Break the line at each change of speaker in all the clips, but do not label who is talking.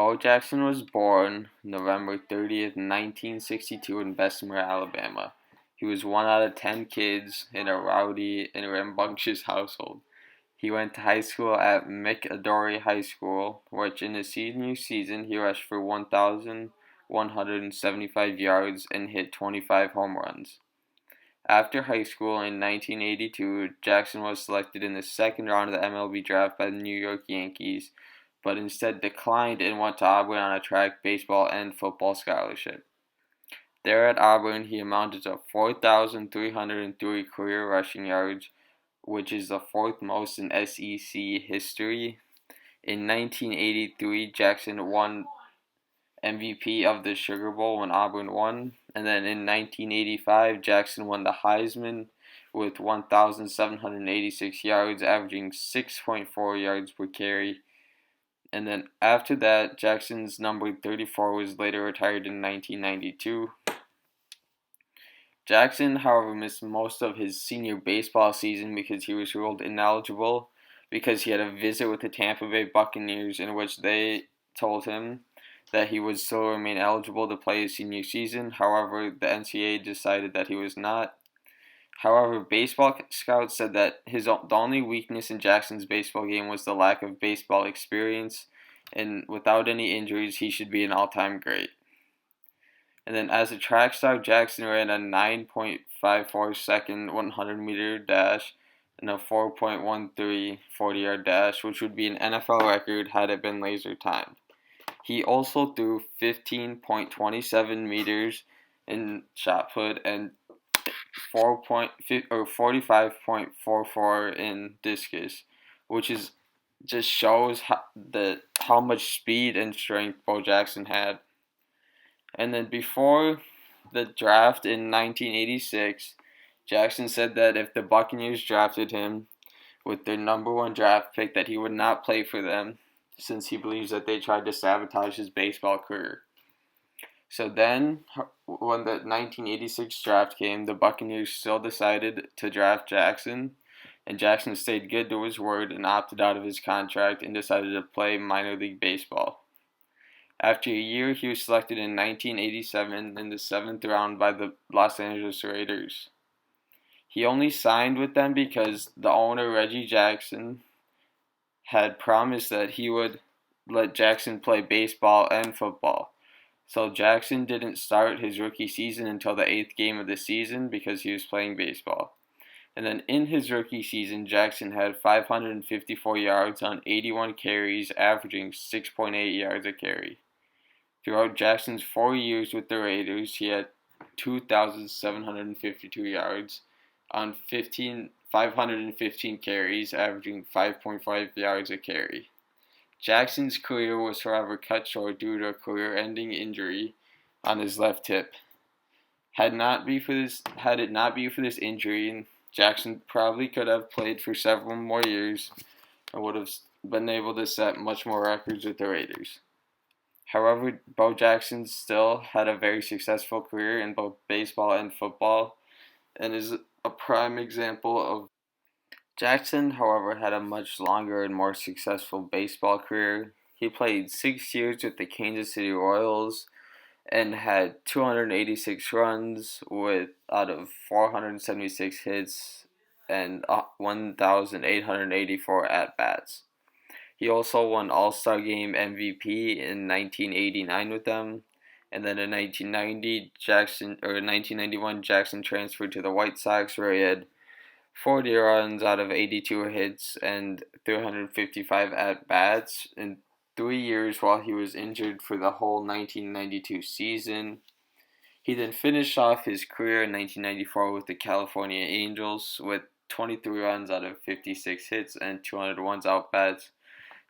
Bo Jackson was born November 30th, 1962 in Bessemer, Alabama. He was one out of 10 kids in a rowdy and rambunctious household. He went to high school at McAdory High School, which in his senior season he rushed for 1,175 yards and hit 25 home runs. After high school in 1982, Jackson was selected in the second round of the MLB draft by the New York Yankees, but instead declined and went to Auburn on a track, baseball, and football scholarship. There at Auburn, he amounted to 4,303 career rushing yards, which is the fourth most in SEC history. In 1983, Jackson won MVP of the Sugar Bowl when Auburn won. And then in 1985, Jackson won the Heisman with 1,786 yards, averaging 6.4 yards per carry. And then after that, Jackson's number 34 was later retired in 1992. Jackson, however, missed most of his senior baseball season because he was ruled ineligible because he had a visit with the Tampa Bay Buccaneers in which they told him that he would still remain eligible to play his senior season. However, the NCAA decided that he was not. However, baseball scouts said that the only weakness in Jackson's baseball game was the lack of baseball experience, and without any injuries, he should be an all-time great. And then as a track star, Jackson ran a 9.54 second 100-meter dash and a 4.13 40-yard dash, which would be an NFL record had it been laser timed. He also threw 15.27 meters in shot put and 45.44 in discus, which is just shows how much speed and strength Bo Jackson had. And then before the draft in 1986, Jackson said that if the Buccaneers drafted him with their number one draft pick, that he would not play for them since he believes that they tried to sabotage his baseball career. So then, when the 1986 draft came, the Buccaneers still decided to draft Jackson, and Jackson stayed good to his word and opted out of his contract and decided to play minor league baseball. After a year, he was selected in 1987 in the 7th round by the Los Angeles Raiders. He only signed with them because the owner, Reggie Jackson, had promised that he would let Jackson play baseball and football. So Jackson didn't start his rookie season until the 8th game of the season because he was playing baseball. And then in his rookie season, Jackson had 554 yards on 81 carries, averaging 6.8 yards a carry. Throughout Jackson's 4 years with the Raiders, he had 2,752 yards on 515 carries, averaging 5.5 yards a carry. Jackson's career was however cut short due to a career-ending injury on his left hip. Had it not be for this injury, Jackson probably could have played for several more years and would have been able to set much more records with the Raiders. However, Bo Jackson still had a very successful career in both baseball and football and is a prime example of Jackson, however, had a much longer and more successful baseball career. He played 6 years with the Kansas City Royals and had 286 runs out of 476 hits and 1,884 at-bats. He also won All-Star Game MVP in 1989 with them, and then in 1991 Jackson transferred to the White Sox, where he had 40 runs out of 82 hits and 355 at-bats in 3 years while he was injured for the whole 1992 season. He then finished off his career in 1994 with the California Angels with 23 runs out of 56 hits and 201 at-bats.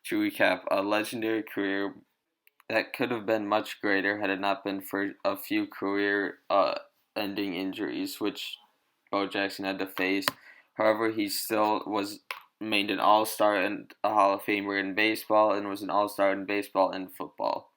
To recap, a legendary career that could have been much greater had it not been for a few career-ending injuries, which Bo Jackson had to face. However, he still was made an All-Star and a Hall of Famer in baseball and was an All-Star in baseball and football.